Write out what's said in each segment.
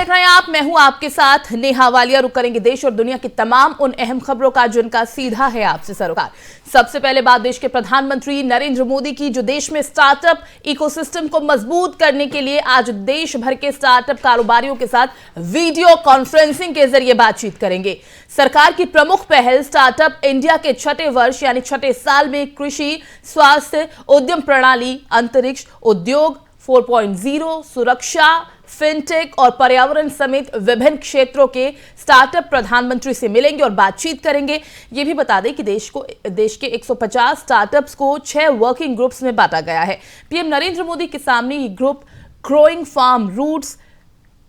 देख रहे हैं आप, मैं हूं आपके साथ नेहा वालिया। रुक करेंगे देश और दुनिया की तमाम उन अहम खबरों का जिनका सीधा है आपसे सरोकार। सबसे पहले बात देश के प्रधानमंत्री नरेंद्र मोदी की, जो देश में स्टार्टअप इकोसिस्टम को मजबूत करने के लिए आज देश भर के स्टार्टअप कारोबारियों के साथ वीडियो कॉन्फ्रेंसिंग के जरिए बातचीत करेंगे। सरकार की प्रमुख पहल स्टार्टअप इंडिया के छठे वर्ष यानी छठे साल में कृषि, स्वास्थ्य, उद्यम प्रणाली, अंतरिक्ष, उद्योग 4.0, सुरक्षा, फिनटेक और पर्यावरण समेत विभिन्न क्षेत्रों के स्टार्टअप प्रधानमंत्री से मिलेंगे और बातचीत करेंगे। यह भी बता दें कि देश के 150 स्टार्टअप्स को 6 वर्किंग ग्रुप्स में बांटा गया है। पीएम नरेंद्र मोदी के सामने ये ग्रुप ग्रोइंग फार्म रूट्स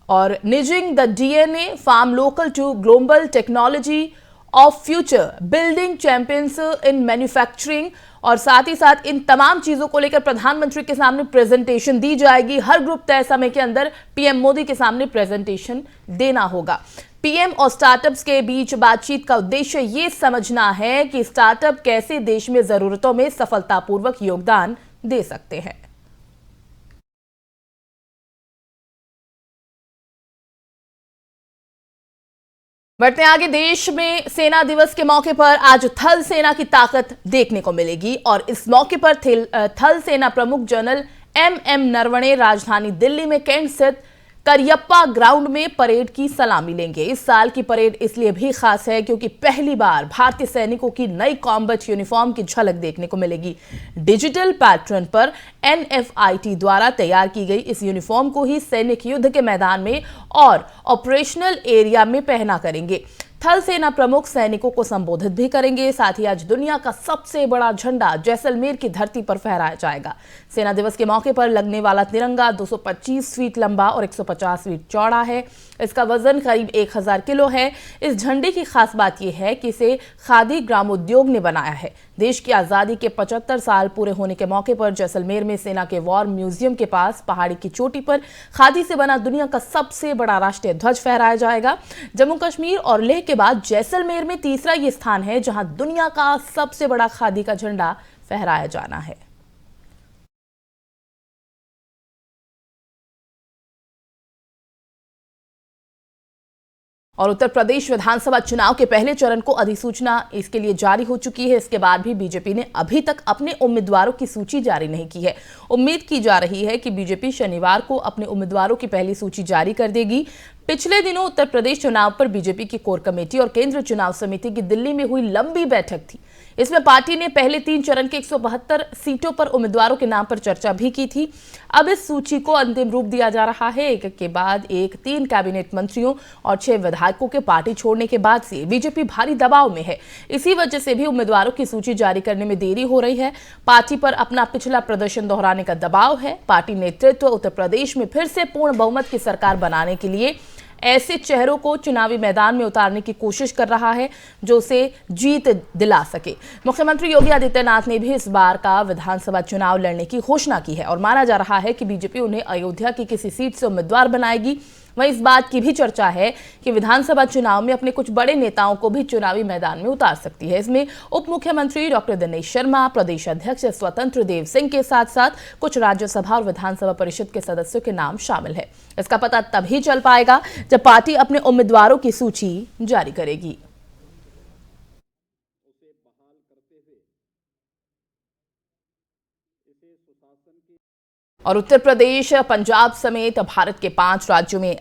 और निजिंग the DNA, from local to global technology of future, building champions in manufacturing और साथ ही साथ इन तमाम चीजों को लेकर प्रधानमंत्री के सामने प्रेजेंटेशन दी जाएगी। हर ग्रुप तय समय के अंदर पीएम मोदी के सामने प्रेजेंटेशन देना होगा। पीएम और स्टार्टअप्स के बीच बातचीत का उद्देश्य ये समझना है कि स्टार्टअप कैसे देश में जरूरतों में सफलतापूर्वक योगदान दे सकते हैं। बढ़ते आगे, देश में सेना दिवस के मौके पर आज थल सेना की ताकत देखने को मिलेगी और इस मौके पर थल सेना प्रमुख जनरल एम नरवणे राजधानी दिल्ली में कैंट स्थित करियप्पा ग्राउंड में परेड की सलामी लेंगे। इस साल की परेड इसलिए भी खास है क्योंकि पहली बार भारतीय सैनिकों की नई कॉम्बैट यूनिफॉर्म की झलक देखने को मिलेगी। डिजिटल पैटर्न पर NFIT द्वारा तैयार की गई इस यूनिफॉर्म को ही सैनिक युद्ध के मैदान में और ऑपरेशनल एरिया में पहना करेंगे। थल सेना प्रमुख सैनिकों को संबोधित भी करेंगे। साथ ही आज दुनिया का सबसे बड़ा झंडा जैसलमेर की धरती पर फहराया जाएगा। सेना दिवस के मौके पर लगने वाला तिरंगा 225 फीट लंबा और 150 फीट चौड़ा है। इसका वजन करीब 1000 किलो है। इस झंडे की खास बात यह है कि इसे खादी ग्रामोद्योग ने बनाया है। देश की आजादी के 75 साल पूरे होने के मौके पर जैसलमेर में सेना के वॉर म्यूजियम के पास पहाड़ी की चोटी पर खादी से बना दुनिया का सबसे बड़ा राष्ट्रीय ध्वज फहराया जाएगा। जम्मू कश्मीर और लेह के बाद जैसलमेर में तीसरा ये स्थान है जहां दुनिया का सबसे बड़ा खादी का झंडा फहराया जाना है। और उत्तर प्रदेश विधानसभा चुनाव के पहले चरण को अधिसूचना इसके लिए जारी हो चुकी है। इसके बाद भी बीजेपी ने अभी तक अपने उम्मीदवारों की सूची जारी नहीं की है। उम्मीद की जा रही है कि बीजेपी शनिवार को अपने उम्मीदवारों की पहली सूची जारी कर देगी। पिछले दिनों उत्तर प्रदेश चुनाव पर बीजेपी की कोर कमेटी और केंद्रीय चुनाव समिति की दिल्ली में हुई लंबी बैठक थी। इसमें पार्टी ने पहले 3 चरण के 172 सीटों पर उम्मीदवारों के नाम पर चर्चा भी की थी। अब इस सूची को अंतिम रूप दिया जा रहा है। एक के बाद एक 3 कैबिनेट मंत्रियों और 6 विधायकों के पार्टी छोड़ने के बाद से बीजेपी भारी दबाव में है। इसी वजह से भी उम्मीदवारों की सूची जारी करने में देरी हो रही है। पार्टी पर अपना पिछला प्रदर्शन दोहराने का दबाव है। पार्टी नेतृत्व उत्तर प्रदेश में फिर से पूर्ण बहुमत की सरकार बनाने के लिए ऐसे चेहरों को चुनावी मैदान में उतारने की कोशिश कर रहा है जो उसे जीत दिला सके। मुख्यमंत्री योगी आदित्यनाथ ने भी इस बार का विधानसभा चुनाव लड़ने की घोषणा की है और माना जा रहा है कि बीजेपी उन्हें अयोध्या की किसी सीट से उम्मीदवार बनाएगी। वहीं इस बात की भी चर्चा है कि विधानसभा चुनाव में अपने कुछ बड़े नेताओं को भी चुनावी मैदान में उतार सकती है। इसमें उप मुख्यमंत्री डॉक्टर दिनेश शर्मा, प्रदेश अध्यक्ष स्वतंत्र देव सिंह के साथ साथ कुछ राज्यसभा और विधानसभा परिषद के सदस्यों के नाम शामिल है। इसका पता तभी चल पाएगा जब पार्टी अपने उम्मीदवारों की सूची जारी करेगी। और उत्तर प्रदेश, पंजाब समेत भारत के 5 राज्यों में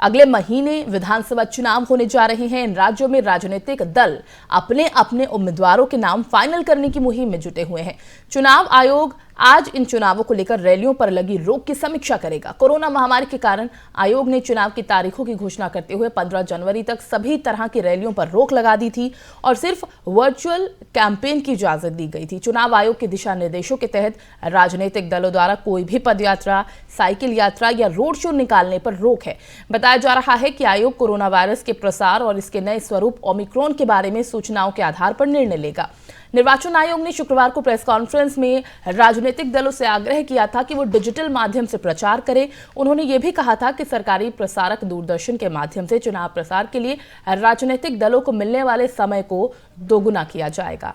अगले महीने विधानसभा चुनाव होने जा रहे हैं। इन राज्यों में राजनीतिक दल अपने अपने उम्मीदवारों के नाम फाइनल करने की मुहिम में जुटे हुए हैं। चुनाव आयोग आज इन चुनावों को लेकर रैलियों पर लगी रोक की समीक्षा करेगा। कोरोना महामारी के कारण आयोग ने चुनाव की तारीखों की घोषणा करते हुए 15 जनवरी तक सभी तरह की रैलियों पर रोक लगा दी थी और सिर्फ वर्चुअल कैंपेन की इजाजत दी गई थी। चुनाव आयोग के दिशा निर्देशों के तहत राजनीतिक दलों द्वारा कोई भी पदयात्रा, साइकिल यात्रा या रोड शो निकालने पर रोक है। बताया जा रहा है कि आयोग कोरोना वायरस के प्रसार और इसके नए स्वरूप ओमिक्रॉन के बारे में सूचनाओं के आधार पर निर्णय लेगा। निर्वाचन आयोग ने शुक्रवार को प्रेस कॉन्फ्रेंस में राजनीतिक दलों से आग्रह किया था कि वो डिजिटल माध्यम से प्रचार करें। उन्होंने ये भी कहा था कि सरकारी प्रसारक दूरदर्शन के माध्यम से चुनाव प्रसार के लिए राजनीतिक दलों को मिलने वाले समय को दोगुना किया जाएगा।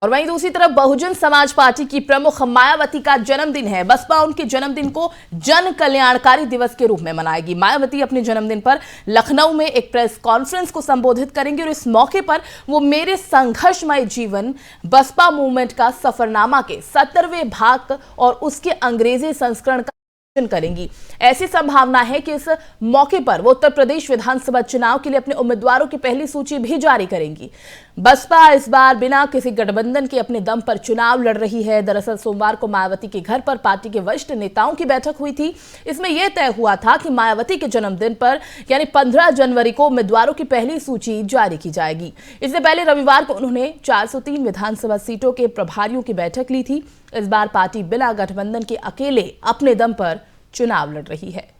और वहीं दूसरी तरफ बहुजन समाज पार्टी की प्रमुख मायावती का जन्मदिन है। बसपा उनके जन्मदिन को जन कल्याणकारी दिवस के रूप में मनाएगी। मायावती अपने जन्मदिन पर लखनऊ में एक प्रेस कॉन्फ्रेंस को संबोधित करेंगे और इस मौके पर वो मेरे संघर्षमय जीवन बसपा मूवमेंट का सफरनामा के 70वें भाग और उसके अंग्रेजी संस्करण का करेंगी। ऐसी संभावना है कि इस मौके पर वो उत्तर प्रदेश विधानसभा चुनाव के लिए अपने उम्मीदवारों की पहली सूची भी जारी करेंगी। बसपा इस बार बिना किसी गठबंधन के अपने दम पर चुनाव लड़ रही है। दरअसल सोमवार को मायावती के घर पर पार्टी के वरिष्ठ नेताओं की बैठक हुई थी। इसमें यह तय हुआ था कि मायावती के जन्मदिन पर यानी 15 जनवरी को उम्मीदवारों की पहली सूची जारी की जाएगी। इससे पहले रविवार को उन्होंने 403 विधानसभा सीटों के प्रभारियों की बैठक ली थी। इस बार पार्टी बिना गठबंधन के अकेले अपने दम पर चुनाव लड़ रही है।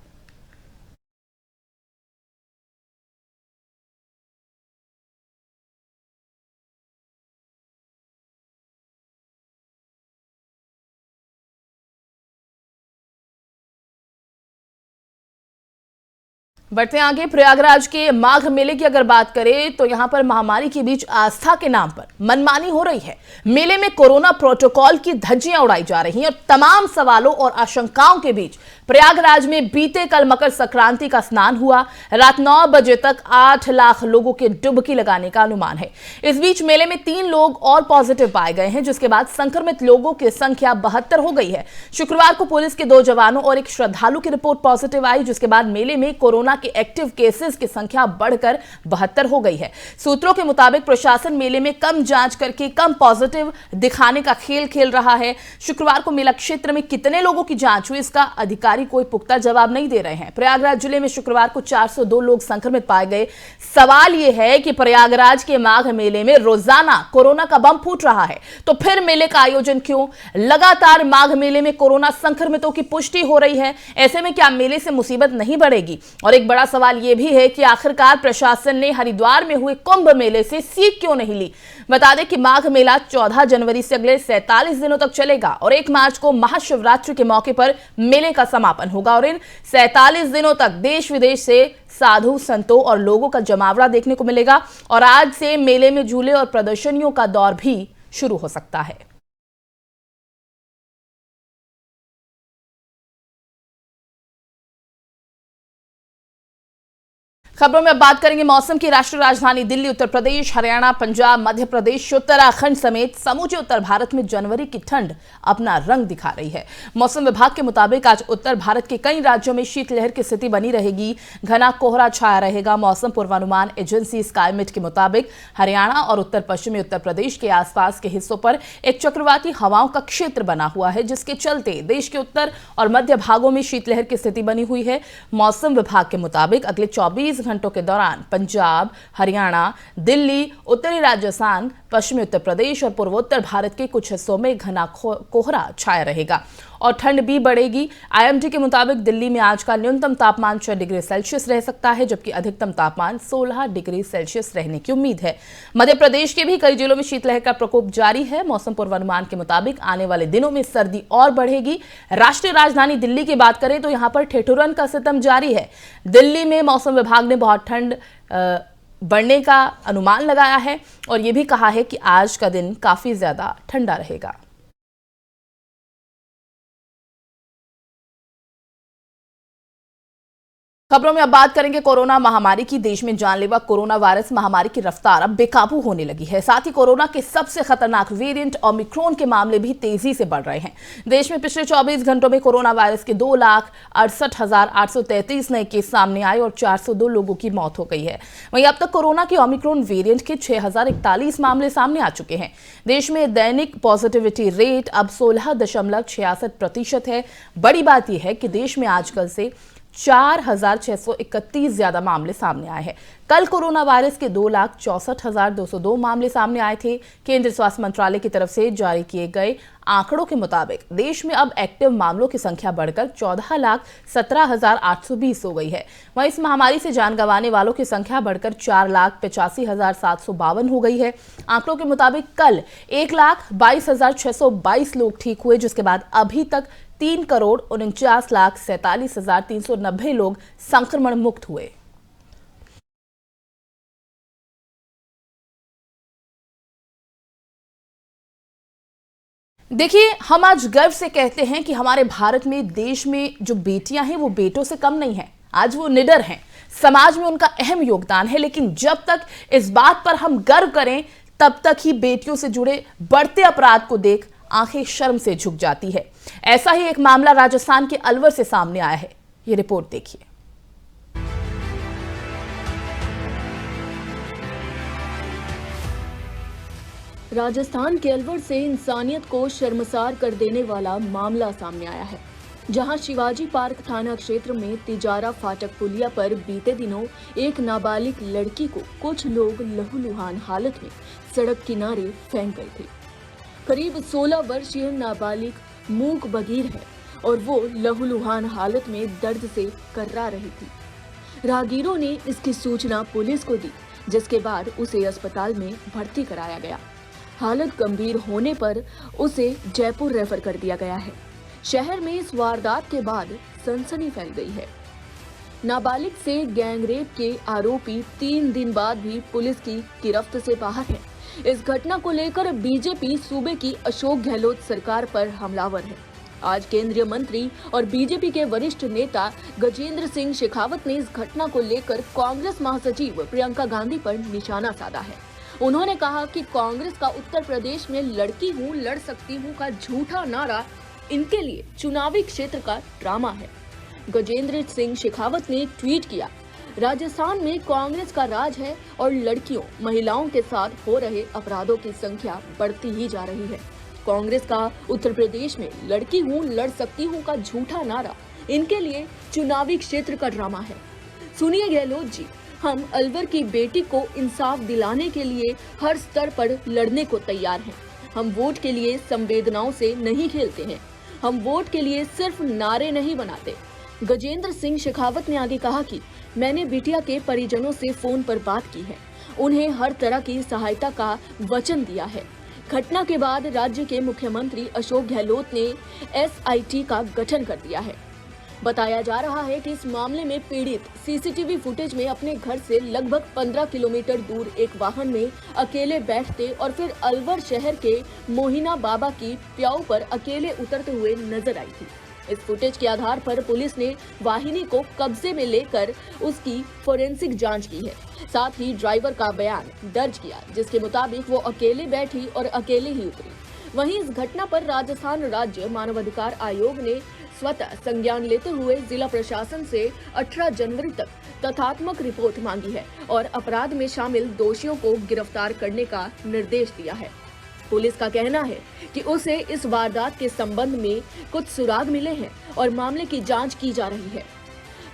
बढ़ते हैं आगे। प्रयागराज के माघ मेले की अगर बात करें तो यहां पर महामारी के बीच आस्था के नाम पर मनमानी हो रही है। मेले में कोरोना प्रोटोकॉल की धज्जियां उड़ाई जा रही हैं और तमाम सवालों और आशंकाओं के बीच प्रयागराज में बीते कल मकर संक्रांति का स्नान हुआ। रात 9 बजे तक 8 लाख लोगों के डुबकी लगाने का अनुमान है। इस बीच मेले में 3 लोग और पॉजिटिव पाए गए हैं, जिसके बाद संक्रमित लोगों की संख्या 72 हो गई है। शुक्रवार को पुलिस के 2 जवानों और एक श्रद्धालु की रिपोर्ट पॉजिटिव आई, जिसके बाद मेले में कोरोना के एक्टिव केसेस की संख्या बढ़कर 72 हो गई है। सूत्रों के मुताबिक प्रशासन मेले में कम जांच करके कम पॉजिटिव दिखाने का खेल खेल रहा है। शुक्रवार को मेला क्षेत्र में कितने लोगों की जांच हुई, इसका अधिकारी कोई पुख्ता जवाब नहीं दे रहे हैं। प्रयागराज जिले में शुक्रवार को 402 लोग संक्रमित पाए गए। सवाल यह है कि प्रयागराज के माघ मेले में रोजाना कोरोना का बम फूट रहा है, तो फिर मेले का आयोजन क्यों? लगातार माघ मेले में कोरोना संक्रमितों की पुष्टि हो रही है। ऐसे में क्या मेले से मुसीबत नहीं बढ़ेगी? और एक बड़ा सवाल यह भी है कि आखिरकार प्रशासन ने हरिद्वार में हुए कुंभ मेले से सीख क्यों नहीं ली? बता दें कि माघ मेला 14 जनवरी से अगले 47 दिनों तक चलेगा और 1 मार्च को महाशिवरात्रि के मौके पर मेले का समापन होगा और इन 47 दिनों तक देश विदेश से साधु संतों और लोगों का जमावड़ा देखने को मिलेगा और आज से मेले में झूले और प्रदर्शनियों का दौर भी शुरू हो सकता है। खबरों में अब बात करेंगे मौसम की। राष्ट्रीय राजधानी दिल्ली, उत्तर प्रदेश, हरियाणा, पंजाब, मध्य प्रदेश, उत्तराखंड समेत समूचे उत्तर भारत में जनवरी की ठंड अपना रंग दिखा रही है। मौसम विभाग के मुताबिक आज उत्तर भारत के कई राज्यों में शीतलहर की स्थिति बनी रहेगी। घना कोहरा छाया रहेगा। मौसम पूर्वानुमान एजेंसी स्काईमेट के मुताबिक हरियाणा और उत्तर पश्चिमी उत्तर प्रदेश के आसपास के हिस्सों पर एक चक्रवाती हवाओं का क्षेत्र बना हुआ है, जिसके चलते देश के उत्तर और मध्य भागों में शीतलहर की स्थिति बनी हुई है। मौसम विभाग के मुताबिक अगले 24 घंटों के दौरान पंजाब, हरियाणा, दिल्ली, उत्तरी राजस्थान, पश्चिमी उत्तर प्रदेश और पूर्वोत्तर भारत के कुछ हिस्सों में घना कोहरा छाया रहेगा और ठंड भी बढ़ेगी। आईएमडी के मुताबिक दिल्ली में आज का न्यूनतम तापमान 6 डिग्री सेल्सियस रह सकता है, जबकि अधिकतम तापमान 16 डिग्री सेल्सियस रहने की उम्मीद है। मध्य प्रदेश के भी कई जिलों में शीतलहर का प्रकोप जारी है। मौसम पूर्वानुमान के मुताबिक आने वाले दिनों में सर्दी और बढ़ेगी। राष्ट्रीय राजधानी दिल्ली की बात करें तो यहां पर ठिठुरन का सितम जारी है। दिल्ली में मौसम विभाग ने बहुत ठंड बढ़ने का अनुमान लगाया है और यह भी कहा है कि आज का दिन काफी ज्यादा ठंडा रहेगा। खबरों में अब बात करेंगे कोरोना महामारी की। देश में जानलेवा कोरोना वायरस महामारी की रफ्तार अब बेकाबू होने लगी है। साथ ही कोरोना के सबसे खतरनाक वेरिएंट ओमिक्रॉन के मामले भी तेजी से बढ़ रहे हैं। देश में पिछले 24 घंटों में कोरोना वायरस के 2,68,833 नए केस सामने आए और 402 लोगों की मौत हो गई है। वहीं अब तक कोरोना के ओमिक्रॉन वेरिएंट के 6,041 मामले सामने आ चुके हैं। देश में दैनिक पॉजिटिविटी रेट अब 16.66% है। बड़ी बात यह है कि देश में आजकल से 4,631 ज्यादा मामले सामने आए हैं। कल कोरोना वायरस के 2,64,202 मामले सामने आए थे। केंद्रीय स्वास्थ्य मंत्रालय की तरफ से जारी किए गए आंकड़ों के मुताबिक देश में अब एक्टिव मामलों की संख्या बढ़कर 14,17,820 हो गई है। वहीं इस महामारी से जान गंवाने वालों की संख्या बढ़कर 4,85,752 हो गई है। आंकड़ों के मुताबिक कल 1,22,622 लोग ठीक हुए, जिसके बाद अभी तक 3,49,47,390 लोग संक्रमण मुक्त हुए। देखिए, हम आज गर्व से कहते हैं कि हमारे भारत में, देश में जो बेटियां हैं वो बेटों से कम नहीं हैं। आज वो निडर हैं, समाज में उनका अहम योगदान है। लेकिन जब तक इस बात पर हम गर्व करें, तब तक ही बेटियों से जुड़े बढ़ते अपराध को देख आंखें शर्म से झुक जाती है। ऐसा ही एक मामला राजस्थान के अलवर से सामने आया है। ये रिपोर्ट देखिए। राजस्थान के अलवर से इंसानियत को शर्मसार कर देने वाला मामला सामने आया है, जहां शिवाजी पार्क थाना क्षेत्र में तिजारा फाटक पुलिया पर बीते दिनों एक नाबालिग लड़की को कुछ लोग लहूलुहान हालत में सड़क किनारे फेंक गए थे। करीब 16 वर्षीय नाबालिग मूक बधिर है और वो लहूलुहान हालत में दर्द से कर्रा रही थी। राहगीरों ने इसकी सूचना पुलिस को दी, जिसके बाद उसे अस्पताल में भर्ती कराया गया। हालत गंभीर होने पर उसे जयपुर रेफर कर दिया गया है। शहर में इस वारदात के बाद सनसनी फैल गई है। नाबालिग से गैंगरेप के आरोपी 3 दिन बाद भी पुलिस की गिरफ्त से बाहर है। इस घटना को लेकर बीजेपी सूबे की अशोक गहलोत सरकार पर हमलावर है। आज केंद्रीय मंत्री और बीजेपी के वरिष्ठ नेता गजेंद्र सिंह शेखावत ने इस घटना को लेकर कांग्रेस महासचिव प्रियंका गांधी पर निशाना साधा है। उन्होंने कहा कि कांग्रेस का उत्तर प्रदेश में लड़की हूँ लड़ सकती हूँ का झूठा नारा इनके लिए चुनावी क्षेत्र का ड्रामा है। गजेंद्र सिंह शेखावत ने ट्वीट किया, राजस्थान में कांग्रेस का राज है और लड़कियों महिलाओं के साथ हो रहे अपराधों की संख्या बढ़ती ही जा रही है। कांग्रेस का उत्तर प्रदेश में लड़की हूँ लड़ सकती हूँ का झूठा नारा इनके लिए चुनावी क्षेत्र का ड्रामा है। सुनिए गहलोत जी, हम अलवर की बेटी को इंसाफ दिलाने के लिए हर स्तर पर लड़ने को तैयार हैं। हम वोट के लिए संवेदनाओं से नहीं खेलते हैं। हम वोट के लिए सिर्फ नारे नहीं बनाते। गजेंद्र सिंह शेखावत ने आगे कहा कि मैंने बिटिया के परिजनों से फोन पर बात की है, उन्हें हर तरह की सहायता का वचन दिया है। घटना के बाद राज्य के मुख्यमंत्री अशोक गहलोत ने SIT का गठन कर दिया है। बताया जा रहा है कि इस मामले में पीड़ित CCTV फुटेज में अपने घर से लगभग 15 किलोमीटर दूर एक वाहन में अकेले बैठते और फिर अलवर शहर के मोहिना बाबा की प्याऊ पर अकेले उतरते हुए नजर आई थी। इस फुटेज के आधार पर पुलिस ने वाहिनी को कब्जे में लेकर उसकी फोरेंसिक जांच की है। साथ ही ड्राइवर का बयान दर्ज किया, जिसके मुताबिक वो अकेले बैठी और अकेले ही उतरी। वहीं इस घटना पर राजस्थान राज्य मानवाधिकार आयोग ने स्वतः संज्ञान लेते हुए जिला प्रशासन से 18 जनवरी तक तथ्यात्मक रिपोर्ट मांगी है और अपराध में शामिल दोषियों को गिरफ्तार करने का निर्देश दिया है। पुलिस का कहना है कि उसे इस वारदात के संबंध में कुछ सुराग मिले हैं और मामले की जांच की जा रही है।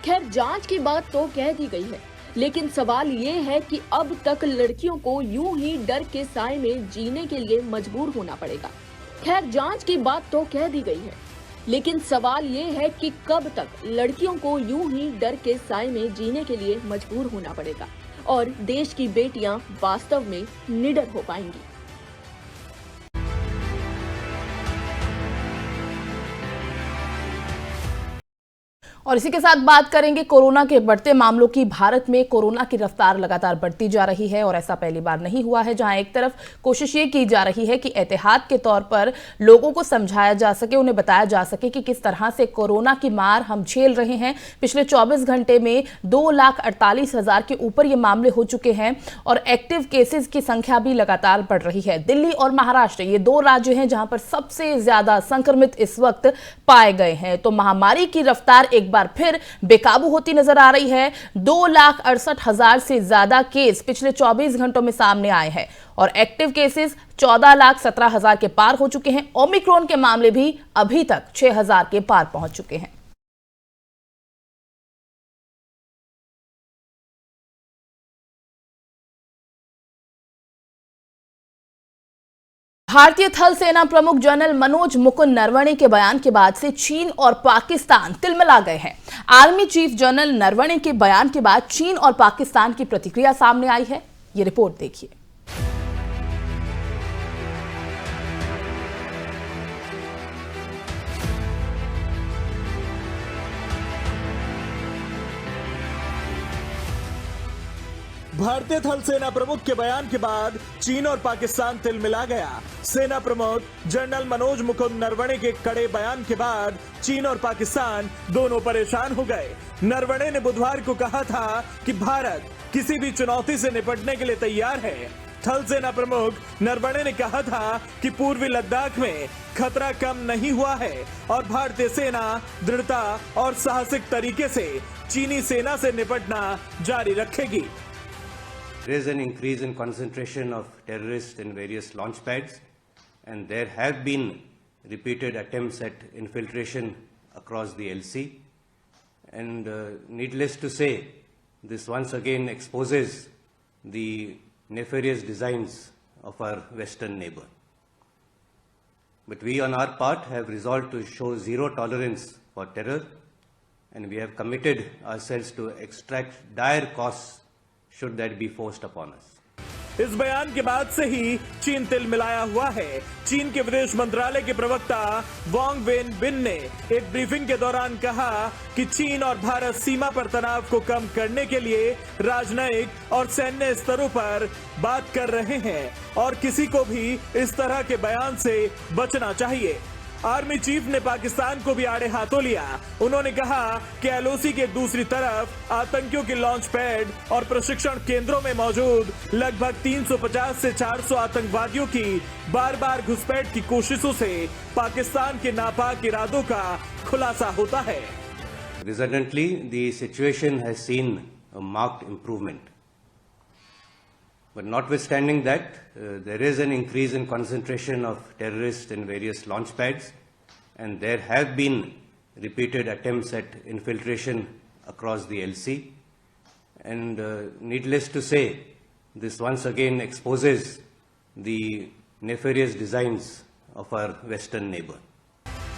खैर, जांच की बात तो कह दी गई है, लेकिन सवाल ये है कि अब तक लड़कियों को यूं ही डर के साए में जीने के लिए मजबूर होना पड़ेगा। खैर, जांच की बात तो कह दी गई है, लेकिन सवाल ये है कि कब तक लड़कियों को यूं ही डर के साए में जीने के लिए मजबूर होना पड़ेगा और देश की बेटियां वास्तव में निडर हो पाएंगी। और इसी के साथ बात करेंगे कोरोना के बढ़ते मामलों की। भारत में कोरोना की रफ्तार लगातार बढ़ती जा रही है और ऐसा पहली बार नहीं हुआ है, जहां एक तरफ कोशिश ये की जा रही है कि एहतियात के तौर पर लोगों को समझाया जा सके, उन्हें बताया जा सके कि किस तरह से कोरोना की मार हम झेल रहे हैं। पिछले 24 घंटे में 2,48,000 के ऊपर ये मामले हो चुके हैं और एक्टिव केसेस की संख्या भी लगातार बढ़ रही है। दिल्ली और महाराष्ट्र ये 2 राज्य हैं जहां पर सबसे ज्यादा संक्रमित इस वक्त पाए गए हैं। तो महामारी की रफ्तार एक बार फिर बेकाबू होती नजर आ रही है। 2,68,000 से ज्यादा केस पिछले 24 घंटों में सामने आए हैं और एक्टिव केसेस 14,17,000 के पार हो चुके हैं। ओमिक्रॉन के मामले भी अभी तक 6,000 के पार पहुंच चुके हैं। भारतीय थल सेना प्रमुख जनरल मनोज मुकुंद नरवणे के बयान के बाद से चीन और पाकिस्तान तिलमिला गए हैं। आर्मी चीफ जनरल नरवणे के बयान के बाद चीन और पाकिस्तान की प्रतिक्रिया सामने आई है। ये रिपोर्ट देखिए। भारतीय थल सेना प्रमुख के बयान के बाद चीन और पाकिस्तान तिलमिला गया। सेना प्रमुख जनरल मनोज मुकुंद नरवणे के कड़े बयान के बाद चीन और पाकिस्तान दोनों परेशान हो गए। नरवणे ने बुधवार को कहा था कि भारत किसी भी चुनौती से निपटने के लिए तैयार है। थल सेना प्रमुख नरवणे ने कहा था कि पूर्वी लद्दाख में खतरा कम नहीं हुआ है और भारतीय सेना दृढ़ता और साहसिक तरीके से चीनी सेना से निपटना जारी रखेगी। There is an increase in concentration of terrorists in various launch pads, and there have been repeated attempts at infiltration across the LC. And needless to say, this once again exposes the nefarious designs of our Western neighbor. But we on our part have resolved to show zero tolerance for terror, and we have committed ourselves to extract dire costs should that be forced upon us. इस बयान के बाद से ही चीन तिलमिलाया हुआ है। चीन के विदेश मंत्रालय के प्रवक्ता वांग वेनबिन ने एक ब्रीफिंग के दौरान कहा कि चीन और भारत सीमा पर तनाव को कम करने के लिए राजनयिक और सैन्य स्तरों पर बात कर रहे हैं और किसी को भी इस तरह के बयान से बचना चाहिए। आर्मी चीफ ने पाकिस्तान को भी आड़े हाथों लिया। उन्होंने कहा कि एलओसी के दूसरी तरफ आतंकियों के लॉन्च पैड और प्रशिक्षण केंद्रों में मौजूद लगभग 350 से 400 आतंकवादियों की बार बार घुसपैठ की कोशिशों से पाकिस्तान के नापाक इरादों का खुलासा होता है। Resultantly, the situation has seen a marked improvement. But notwithstanding that, there is an increase in concentration of terrorists in various launch pads, and there have been repeated attempts at infiltration across the LC. And needless to say, this once again exposes the nefarious designs of our Western neighbor.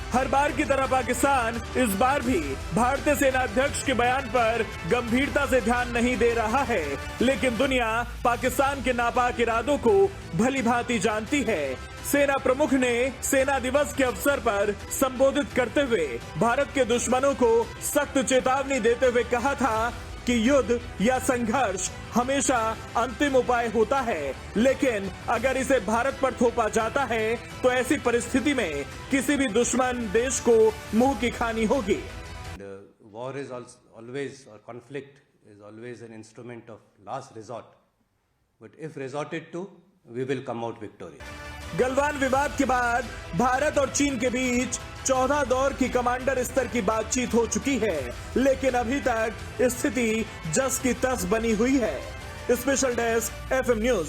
हर बार की तरह पाकिस्तान इस बार भी भारतीय सेना अध्यक्ष के बयान पर गंभीरता से ध्यान नहीं दे रहा है, लेकिन दुनिया पाकिस्तान के नापाक इरादों को भली भांति जानती है। सेना प्रमुख ने सेना दिवस के अवसर पर संबोधित करते हुए भारत के दुश्मनों को सख्त चेतावनी देते हुए कहा था कि युद्ध या संघर्ष हमेशा अंतिम उपाय होता है, लेकिन अगर इसे भारत पर थोपा जाता है तो ऐसी परिस्थिति में किसी भी दुश्मन देश को मुंह की खानी होगी। War is always, or conflict is always an instrument of last resort. But if resorted to, we will come out victorious. Galwan विवाद के बाद भारत और चीन के बीच 14 दौर की कमांडर स्तर की बातचीत हो चुकी है, लेकिन अभी तक स्थिति जस की तस बनी हुई है। Special desk FM news.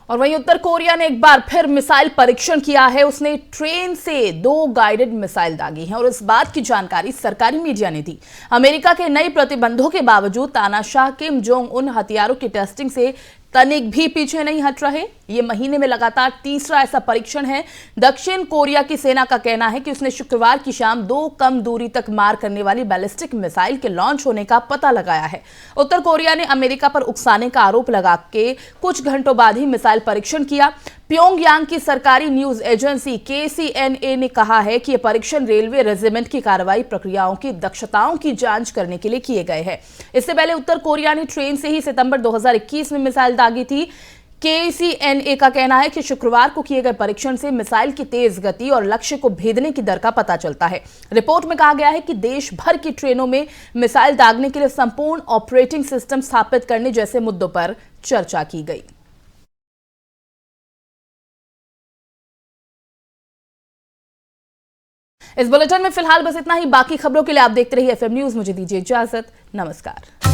और वहीं उत्तर कोरिया ने एक बार फिर मिसाइल परीक्षण किया है। उसने ट्रेन से 2 गाइडेड मिसाइल दागी हैं और इस बात की जानकारी सरकारी मीडिया ने दी। अमेरिका के नए प्रतिबंधों के बावजूद तानाशाह किम जोंग उन हथियारों की टेस्टिंग से तनिक भी पीछे नहीं हट रहे। ये महीने में लगातार तीसरा ऐसा परीक्षण है। दक्षिण कोरिया की सेना का कहना है कि उसने शुक्रवार की शाम 2 कम दूरी तक मार करने वाली बैलिस्टिक मिसाइल के लॉन्च होने का पता लगाया है। उत्तर कोरिया ने अमेरिका पर उकसाने का आरोप लगा के कुछ घंटों बाद ही मिसाइल परीक्षण किया। प्योंगयांग की सरकारी न्यूज एजेंसी KCNA ने कहा है कि यह परीक्षण रेलवे रेजिमेंट की कार्रवाई प्रक्रियाओं की दक्षताओं की जांच करने के लिए किए गए हैं। इससे पहले उत्तर कोरिया ने ट्रेन से ही सितंबर 2021 में मिसाइल दागी थी। KCNA का कहना है कि शुक्रवार को किए गए परीक्षण से मिसाइल की तेज गति और लक्ष्य को भेदने की दर का पता चलता है। रिपोर्ट में कहा गया है कि देश भर की ट्रेनों में मिसाइल दागने के लिए संपूर्ण ऑपरेटिंग सिस्टम स्थापित करने जैसे मुद्दों पर चर्चा की गई। इस बुलेटिन में फिलहाल बस इतना ही। बाकी खबरों के लिए आप देखते रहिए FM न्यूज। मुझे दीजिए इजाजत। नमस्कार।